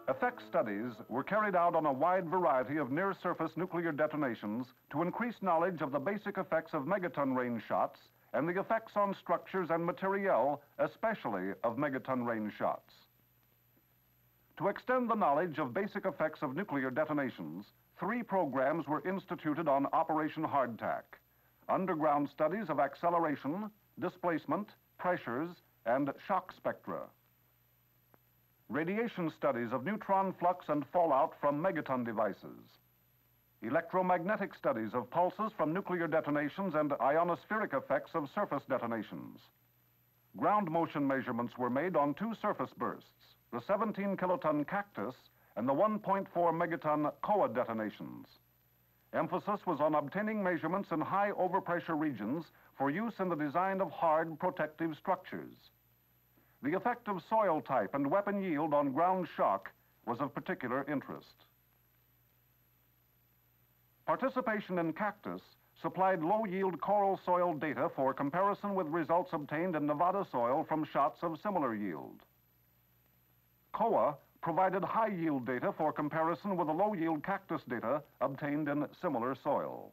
Effect studies were carried out on a wide variety of near-surface nuclear detonations to increase knowledge of the basic effects of megaton range shots and the effects on structures and materiel, especially of megaton range shots. To extend the knowledge of basic effects of nuclear detonations, 3 programs were instituted on Operation Hardtack: underground studies of acceleration, displacement, pressures, and shock spectra. Radiation studies of neutron flux and fallout from megaton devices. Electromagnetic studies of pulses from nuclear detonations and ionospheric effects of surface detonations. Ground motion measurements were made on 2 surface bursts, the 17-kiloton Cactus and the 1.4 megaton COA detonations. Emphasis was on obtaining measurements in high overpressure regions for use in the design of hard protective structures. The effect of soil type and weapon yield on ground shock was of particular interest. Participation in Cactus supplied low-yield coral soil data for comparison with results obtained in Nevada soil from shots of similar yield. COA provided high-yield data for comparison with the low-yield Cactus data obtained in similar soil.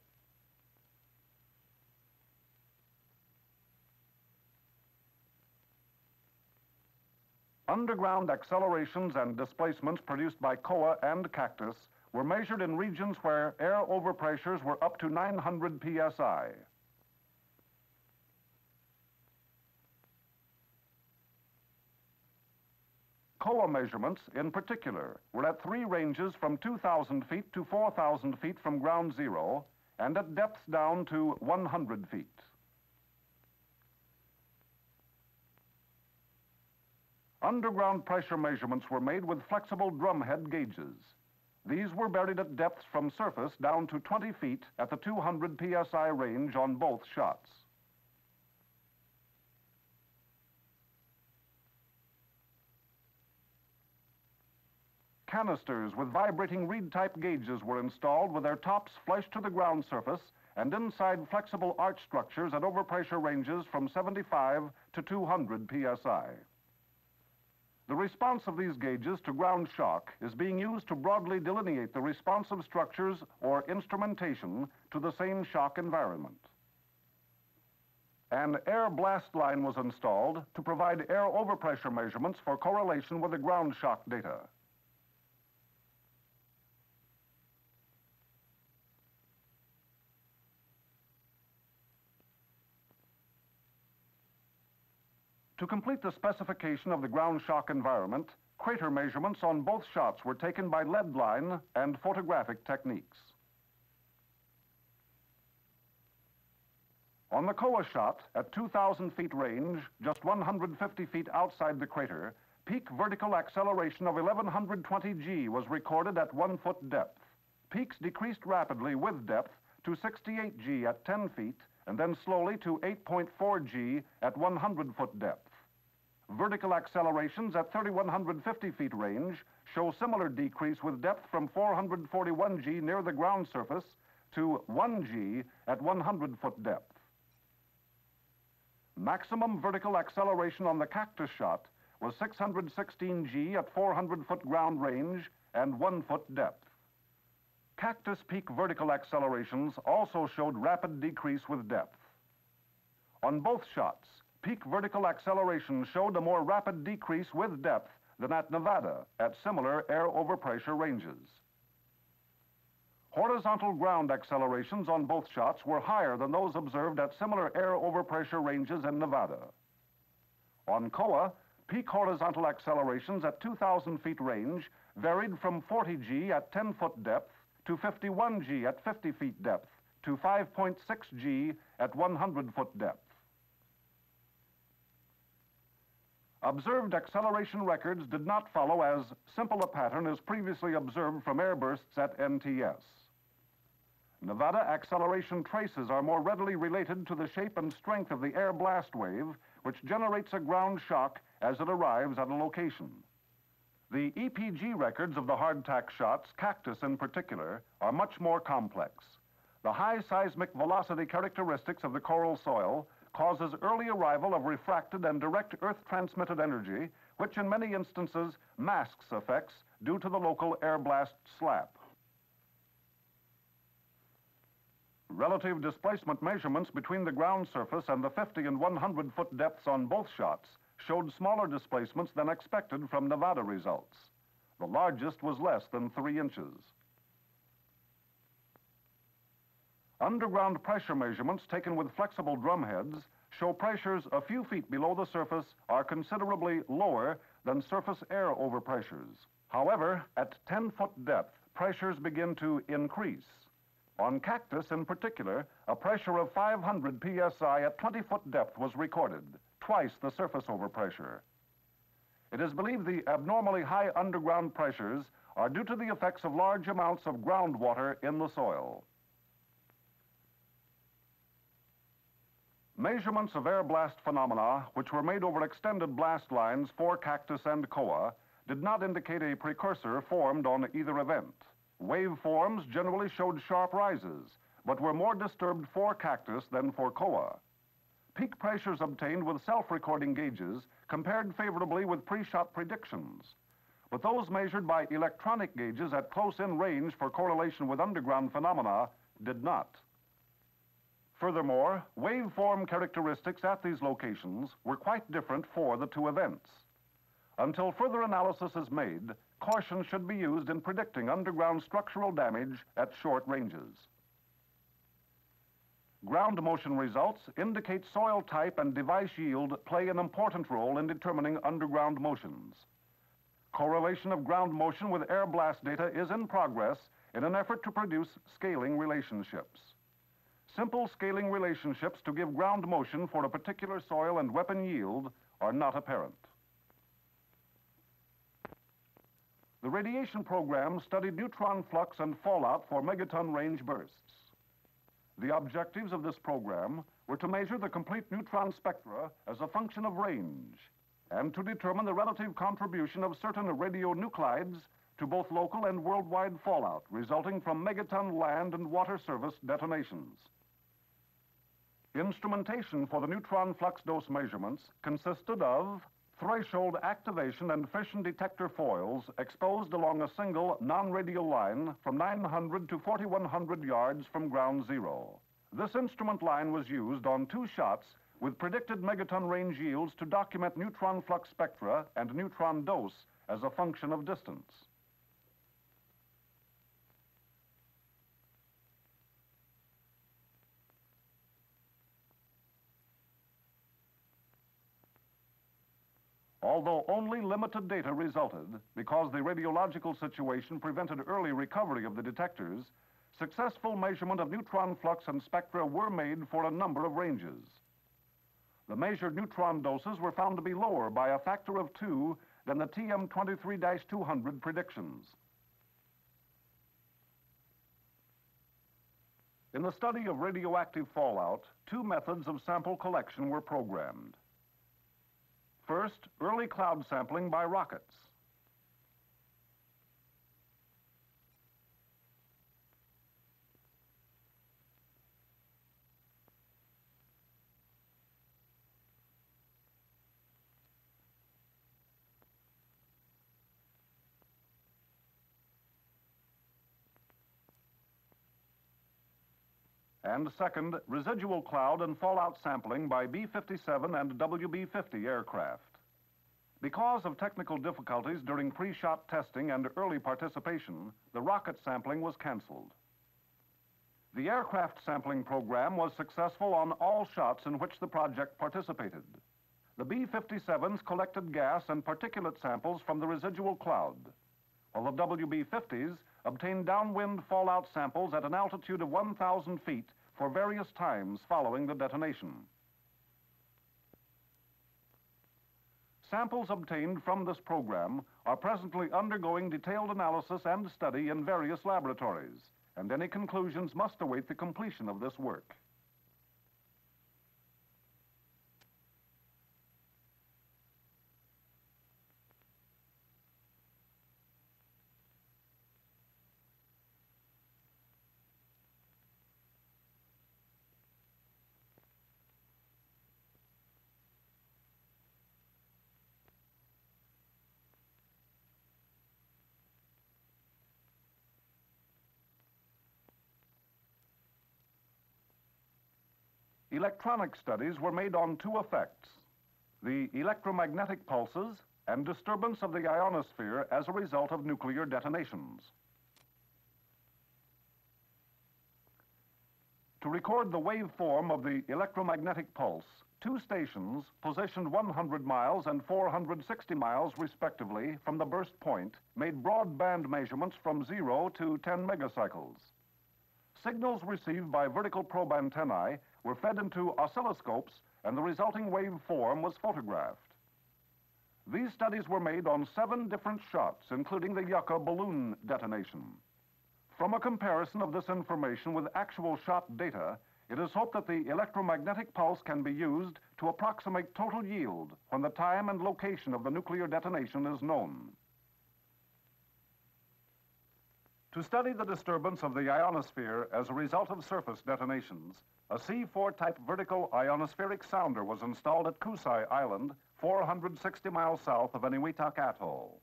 Underground accelerations and displacements produced by COA and Cactus were measured in regions where air overpressures were up to 900 psi. COA measurements, in particular, were at 3 ranges from 2,000 feet to 4,000 feet from ground zero and at depths down to 100 feet. Underground pressure measurements were made with flexible drumhead gauges. These were buried at depths from surface down to 20 feet at the 200 psi range on both shots. Canisters with vibrating reed-type gauges were installed with their tops flush to the ground surface and inside flexible arch structures at overpressure ranges from 75 to 200 psi. The response of these gauges to ground shock is being used to broadly delineate the responsive structures or instrumentation to the same shock environment. An air blast line was installed to provide air overpressure measurements for correlation with the ground shock data. To complete the specification of the ground shock environment, crater measurements on both shots were taken by lead line and photographic techniques. On the COA shot, at 2,000 feet range, just 150 feet outside the crater, peak vertical acceleration of 1120 G was recorded at 1 foot depth. Peaks decreased rapidly with depth to 68 G at 10 feet and then slowly to 8.4 G at 100 foot depth. Vertical accelerations at 3,150 feet range show similar decrease with depth from 441 G near the ground surface to 1 G at 100 foot depth. Maximum vertical acceleration on the Cactus shot was 616 G at 400 foot ground range and 1 foot depth. Cactus peak vertical accelerations also showed rapid decrease with depth. On both shots, peak vertical acceleration showed a more rapid decrease with depth than at Nevada at similar air overpressure ranges. Horizontal ground accelerations on both shots were higher than those observed at similar air overpressure ranges in Nevada. On COA, peak horizontal accelerations at 2,000 feet range varied from 40 G at 10 foot depth to 51 G at 50 feet depth to 5.6 G at 100 foot depth. Observed acceleration records did not follow as simple a pattern as previously observed from airbursts at NTS. Nevada acceleration traces are more readily related to the shape and strength of the air blast wave, which generates a ground shock as it arrives at a location. The EPG records of the hardtack shots, Cactus in particular, are much more complex. The high seismic velocity characteristics of the coral soil causes early arrival of refracted and direct Earth-transmitted energy, which in many instances masks effects due to the local air blast slap. Relative displacement measurements between the ground surface and the 50 and 100-foot depths on both shots showed smaller displacements than expected from Nevada results. The largest was less than 3 inches. Underground pressure measurements taken with flexible drum heads show pressures a few feet below the surface are considerably lower than surface air overpressures. However, at 10-foot depth, pressures begin to increase. On cactus in particular, a pressure of 500 psi at 20-foot depth was recorded, twice the surface overpressure. It is believed the abnormally high underground pressures are due to the effects of large amounts of groundwater in the soil. Measurements of air blast phenomena, which were made over extended blast lines for cactus and koa, did not indicate a precursor formed on either event. Waveforms generally showed sharp rises, but were more disturbed for cactus than for koa. Peak pressures obtained with self-recording gauges compared favorably with pre-shot predictions, but those measured by electronic gauges at close-in range for correlation with underground phenomena did not. Furthermore, waveform characteristics at these locations were quite different for the two events. Until further analysis is made, caution should be used in predicting underground structural damage at short ranges. Ground motion results indicate soil type and device yield play an important role in determining underground motions. Correlation of ground motion with air blast data is in progress in an effort to produce scaling relationships. Simple scaling relationships to give ground motion for a particular soil and weapon yield are not apparent. The radiation program studied neutron flux and fallout for megaton range bursts. The objectives of this program were to measure the complete neutron spectra as a function of range and to determine the relative contribution of certain radionuclides to both local and worldwide fallout resulting from megaton land and water service detonations. Instrumentation for the neutron flux dose measurements consisted of threshold activation and fission detector foils exposed along a single non-radial line from 900 to 4,100 yards from ground zero. This instrument line was used on 2 shots with predicted megaton range yields to document neutron flux spectra and neutron dose as a function of distance. Although only limited data resulted because the radiological situation prevented early recovery of the detectors, successful measurement of neutron flux and spectra were made for a number of ranges. The measured neutron doses were found to be lower by a factor of 2 than the TM23-200 predictions. In the study of radioactive fallout, 2 methods of sample collection were programmed. First, early cloud sampling by rockets. And second, residual cloud and fallout sampling by B-57 and WB-50 aircraft. Because of technical difficulties during pre-shot testing and early participation, the rocket sampling was canceled. The aircraft sampling program was successful on all shots in which the project participated. The B-57s collected gas and particulate samples from the residual cloud, while the WB-50s obtained downwind fallout samples at an altitude of 1,000 feet for various times following the detonation. Samples obtained from this program are presently undergoing detailed analysis and study in various laboratories, and any conclusions must await the completion of this work. Electronic studies were made on two effects: the electromagnetic pulses and disturbance of the ionosphere as a result of nuclear detonations. To record the waveform of the electromagnetic pulse, two stations, positioned 100 miles and 460 miles respectively from the burst point, made broadband measurements from 0 to 10 megacycles. Signals received by vertical probe antennae were fed into oscilloscopes, and the resulting waveform was photographed. These studies were made on 7 different shots, including the YUCCA balloon detonation. From a comparison of this information with actual shot data, it is hoped that the electromagnetic pulse can be used to approximate total yield when the time and location of the nuclear detonation is known. To study the disturbance of the ionosphere as a result of surface detonations, a C4-type vertical ionospheric sounder was installed at Kusai Island, 460 miles south of Enewetak Atoll.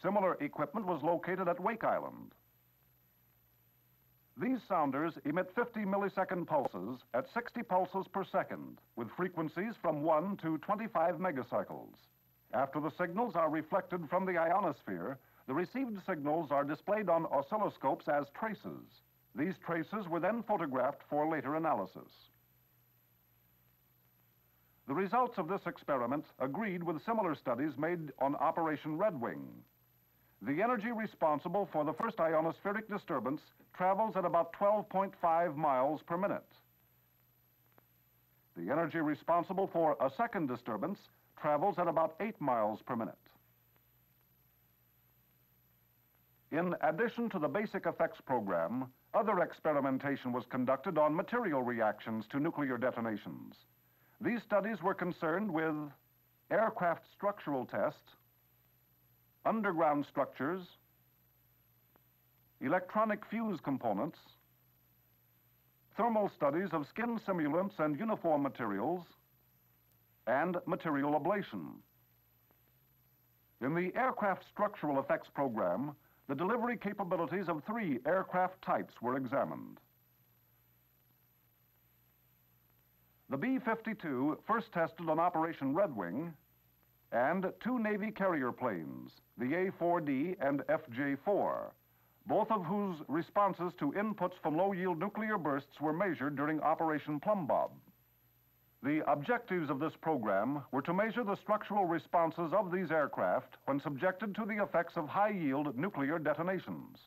Similar equipment was located at Wake Island. These sounders emit 50 millisecond pulses at 60 pulses per second, with frequencies from 1 to 25 megacycles. After the signals are reflected from the ionosphere, the received signals are displayed on oscilloscopes as traces. These traces were then photographed for later analysis. The results of this experiment agreed with similar studies made on Operation Red Wing. The energy responsible for the first ionospheric disturbance travels at about 12.5 miles per minute. The energy responsible for a second disturbance travels at about 8 miles per minute. In addition to the basic effects program, other experimentation was conducted on material reactions to nuclear detonations. These studies were concerned with aircraft structural tests, underground structures, electronic fuse components, thermal studies of skin simulants and uniform materials, and material ablation. In the aircraft structural effects program, the delivery capabilities of 3 aircraft types were examined. The B-52 first tested on Operation Red Wing, and 2 Navy carrier planes, the A-4D and FJ-4, both of whose responses to inputs from low-yield nuclear bursts were measured during Operation Plumb. The objectives of this program were to measure the structural responses of these aircraft when subjected to the effects of high-yield nuclear detonations.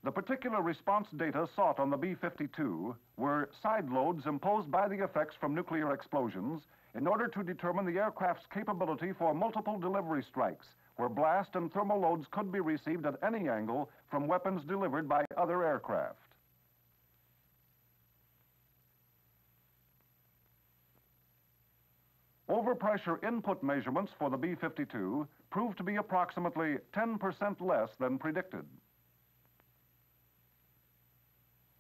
The particular response data sought on the B-52 were side loads imposed by the effects from nuclear explosions in order to determine the aircraft's capability for multiple delivery strikes, where blast and thermal loads could be received at any angle from weapons delivered by other aircraft. Overpressure input measurements for the B-52 proved to be approximately 10% less than predicted.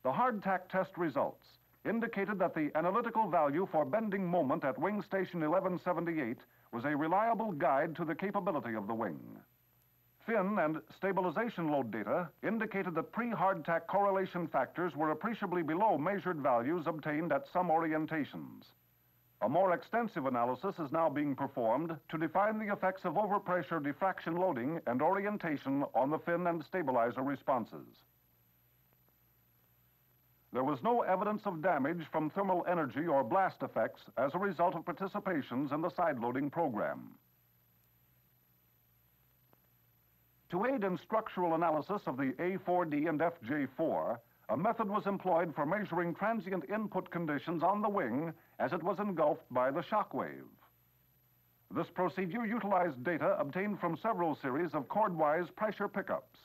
The hardtack test results indicated that the analytical value for bending moment at wing station 1178 was a reliable guide to the capability of the wing. Fin and stabilization load data indicated that pre-hardtack correlation factors were appreciably below measured values obtained at some orientations. A more extensive analysis is now being performed to define the effects of overpressure diffraction loading and orientation on the fin and stabilizer responses. There was no evidence of damage from thermal energy or blast effects as a result of participations in the side-loading program. To aid in structural analysis of the A-4D and FJ-4, a method was employed for measuring transient input conditions on the wing as it was engulfed by the shock wave. This procedure utilized data obtained from several series of chord-wise pressure pickups.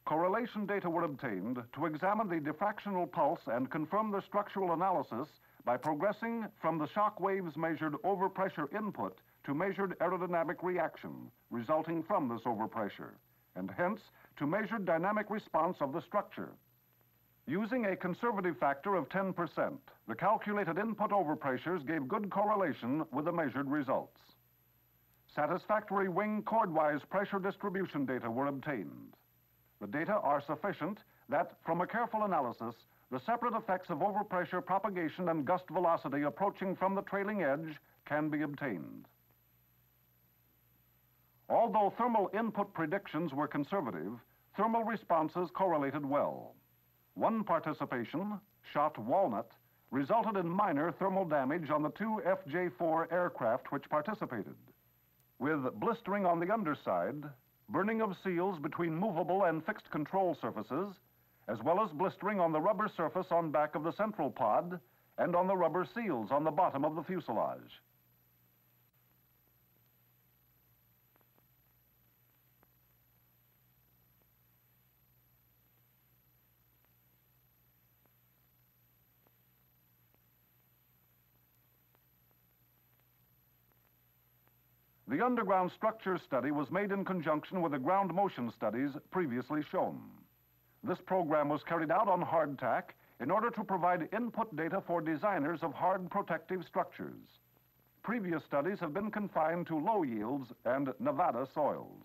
Correlation data were obtained to examine the diffractional pulse and confirm the structural analysis by progressing from the shock waves measured overpressure input to measured aerodynamic reaction resulting from this overpressure, and hence to measured dynamic response of the structure. Using a conservative factor of 10%, the calculated input overpressures gave good correlation with the measured results. Satisfactory wing chordwise pressure distribution data were obtained. The data are sufficient that, from a careful analysis, the separate effects of overpressure propagation and gust velocity approaching from the trailing edge can be obtained. Although thermal input predictions were conservative, thermal responses correlated well. One participation, shot Walnut, resulted in minor thermal damage on the two FJ-4 aircraft which participated, with blistering on the underside, burning of seals between movable and fixed control surfaces, as well as blistering on the rubber surface on back of the central pod and on the rubber seals on the bottom of the fuselage. The underground structure study was made in conjunction with the ground motion studies previously shown. This program was carried out on Hardtack in order to provide input data for designers of hard protective structures. Previous studies have been confined to low yields and Nevada soils.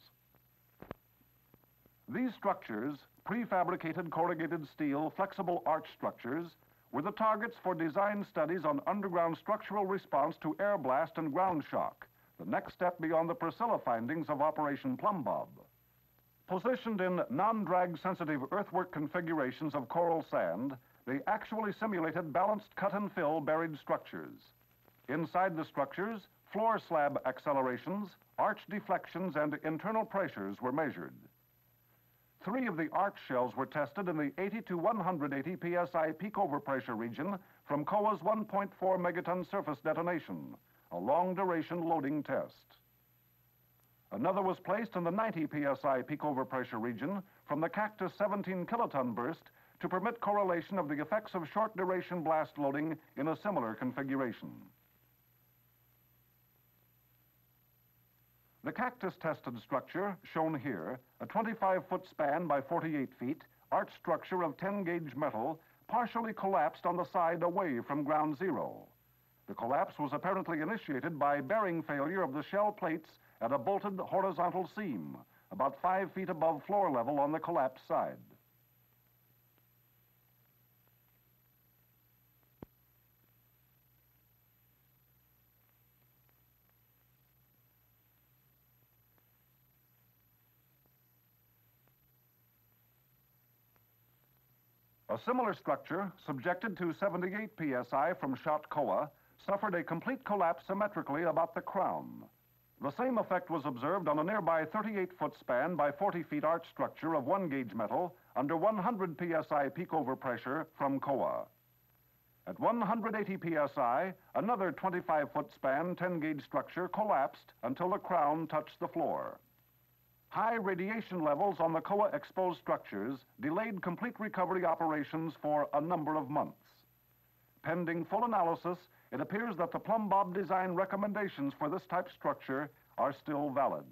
These structures, prefabricated corrugated steel flexible arch structures, were the targets for design studies on underground structural response to air blast and ground shock, the next step beyond the Priscilla findings of Operation Plumb. Positioned in non-drag sensitive earthwork configurations of coral sand, they actually simulated balanced cut and fill buried structures. Inside the structures, floor slab accelerations, arch deflections, and internal pressures were measured. 3 of the arch shells were tested in the 80 to 180 psi peak overpressure region from COA's 1.4 megaton surface detonation, a long-duration loading test. Another was placed in the 90 psi peak overpressure region from the Cactus 17 kiloton burst to permit correlation of the effects of short-duration blast loading in a similar configuration. The Cactus tested structure, shown here, a 25-foot span by 48 feet, arch structure of 10-gauge metal, partially collapsed on the side away from ground zero. The collapse was apparently initiated by bearing failure of the shell plates at a bolted horizontal seam, about 5 feet above floor level on the collapsed side. A similar structure, subjected to 78 psi from shot COA, suffered a complete collapse symmetrically about the crown. The same effect was observed on a nearby 38-foot span by 40 feet arch structure of 1-gauge metal under 100 psi peak overpressure from COA. At 180 psi, another 25-foot span 10-gauge structure collapsed until the crown touched the floor. High radiation levels on the COA exposed structures delayed complete recovery operations for a number of months. Pending full analysis, it appears that the Plumb design recommendations for this type structure are still valid.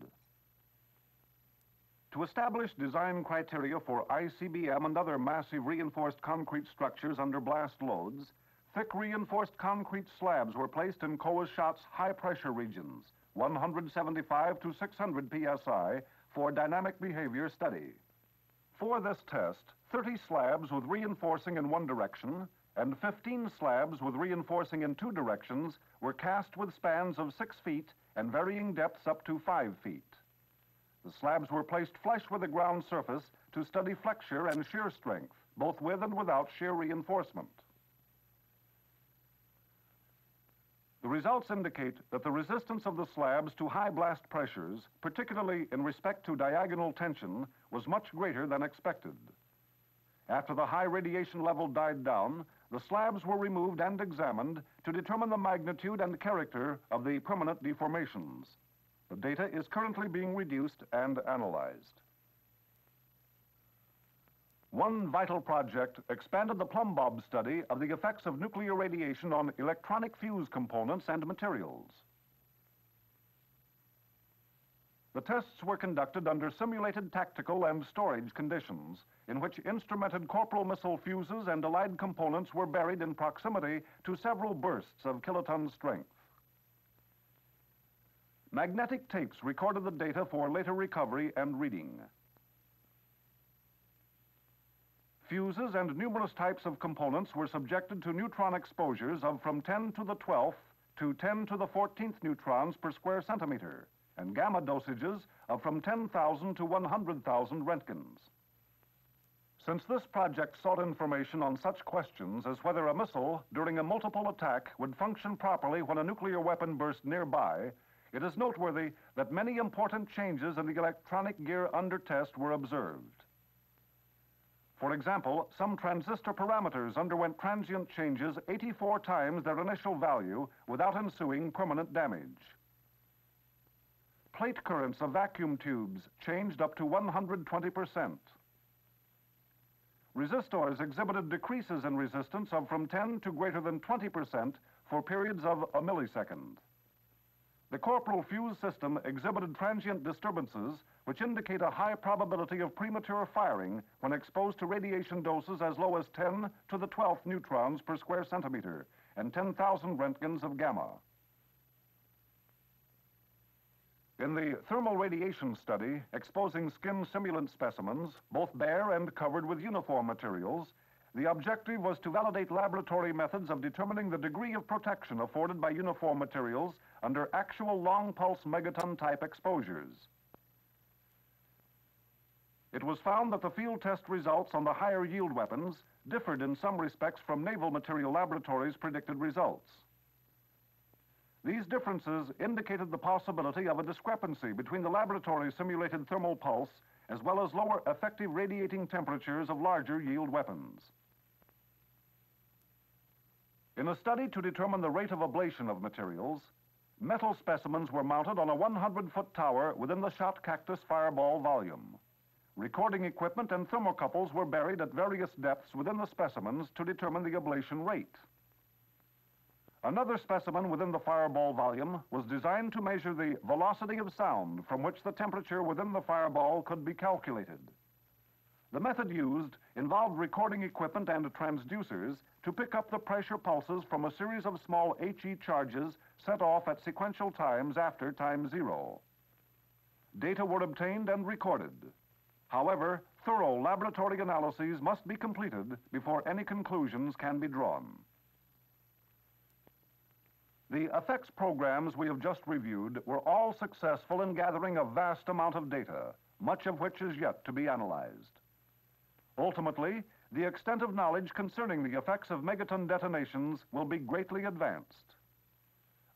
To establish design criteria for ICBM and other massive reinforced concrete structures under blast loads, thick reinforced concrete slabs were placed in COA SHOT's high-pressure regions, 175 to 600 psi, for dynamic behavior study. For this test, 30 slabs with reinforcing in one direction and 15 slabs with reinforcing in 2 directions were cast with spans of 6 feet and varying depths up to 5 feet. The slabs were placed flush with the ground surface to study flexure and shear strength, both with and without shear reinforcement. The results indicate that the resistance of the slabs to high blast pressures, particularly in respect to diagonal tension, was much greater than expected. After the high radiation level died down, the slabs were removed and examined to determine the magnitude and character of the permanent deformations. The data is currently being reduced and analyzed. One vital project expanded the Plumb study of the effects of nuclear radiation on electronic fuse components and materials. The tests were conducted under simulated tactical and storage conditions, in which instrumented corporal missile fuses and allied components were buried in proximity to several bursts of kiloton strength. Magnetic tapes recorded the data for later recovery and reading. Fuses and numerous types of components were subjected to neutron exposures of from 10 to the 12th to 10 to the 14th neutrons per square centimeter, and gamma dosages of from 10,000 to 100,000 Roentgens. Since this project sought information on such questions as whether a missile during a multiple attack would function properly when a nuclear weapon burst nearby, it is noteworthy that many important changes in the electronic gear under test were observed. For example, some transistor parameters underwent transient changes 84 times their initial value without ensuing permanent damage. Plate currents of vacuum tubes changed up to 120%. Resistors exhibited decreases in resistance of from 10 to greater than 20% for periods of a millisecond. The corporal fuse system exhibited transient disturbances which indicate a high probability of premature firing when exposed to radiation doses as low as 10 to the 12th neutrons per square centimeter and 10,000 Roentgens of gamma. In the thermal radiation study exposing skin simulant specimens, both bare and covered with uniform materials, the objective was to validate laboratory methods of determining the degree of protection afforded by uniform materials under actual long-pulse megaton-type exposures. It was found that the field test results on the higher yield weapons differed in some respects from Naval Material Laboratory's predicted results. These differences indicated the possibility of a discrepancy between the laboratory simulated thermal pulse as well as lower effective radiating temperatures of larger yield weapons. In a study to determine the rate of ablation of materials, metal specimens were mounted on a 100-foot tower within the shot cactus fireball volume. Recording equipment and thermocouples were buried at various depths within the specimens to determine the ablation rate. Another specimen within the fireball volume was designed to measure the velocity of sound from which the temperature within the fireball could be calculated. The method used involved recording equipment and transducers to pick up the pressure pulses from a series of small HE charges set off at sequential times after time zero. Data were obtained and recorded. However, thorough laboratory analyses must be completed before any conclusions can be drawn. The effects programs we have just reviewed were all successful in gathering a vast amount of data, much of which is yet to be analyzed. Ultimately, the extent of knowledge concerning the effects of megaton detonations will be greatly advanced.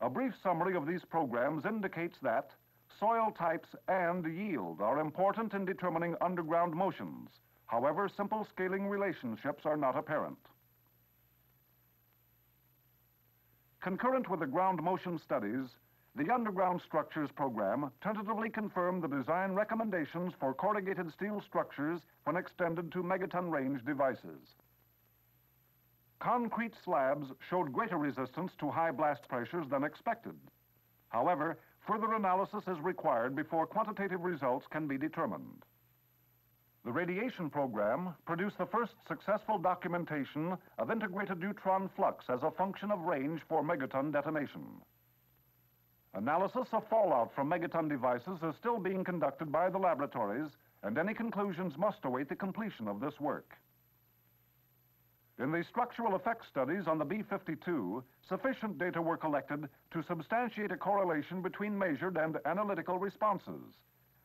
A brief summary of these programs indicates that soil types and yield are important in determining underground motions. However, simple scaling relationships are not apparent. Concurrent with the ground motion studies, the Underground Structures program tentatively confirmed the design recommendations for corrugated steel structures when extended to megaton range devices. Concrete slabs showed greater resistance to high blast pressures than expected. However, further analysis is required before quantitative results can be determined. The radiation program produced the first successful documentation of integrated neutron flux as a function of range for megaton detonation. Analysis of fallout from megaton devices is still being conducted by the laboratories, and any conclusions must await the completion of this work. In the structural effects studies on the B-52, sufficient data were collected to substantiate a correlation between measured and analytical responses.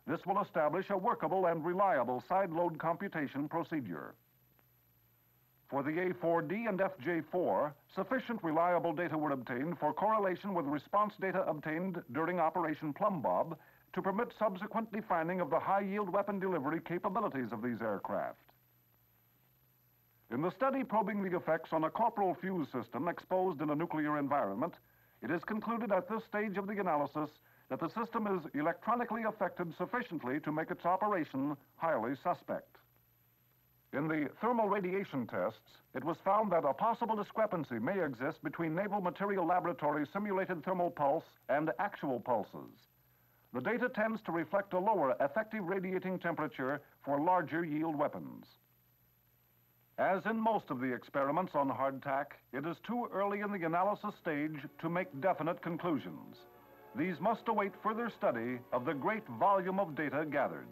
This will establish a workable and reliable side load computation procedure. For the A4D and FJ4, sufficient reliable data were obtained for correlation with response data obtained during Operation Plumb to permit subsequent defining of the high-yield weapon delivery capabilities of these aircraft. In the study probing the effects on a corporal fuse system exposed in a nuclear environment, it is concluded at this stage of the analysis that the system is electronically affected sufficiently to make its operation highly suspect. In the thermal radiation tests, it was found that a possible discrepancy may exist between Naval Material Laboratory simulated thermal pulse and actual pulses. the data tends to reflect a lower effective radiating temperature for larger yield weapons. As in most of the experiments on hardtack, it is too early in the analysis stage to make definite conclusions. These must await further study of the great volume of data gathered.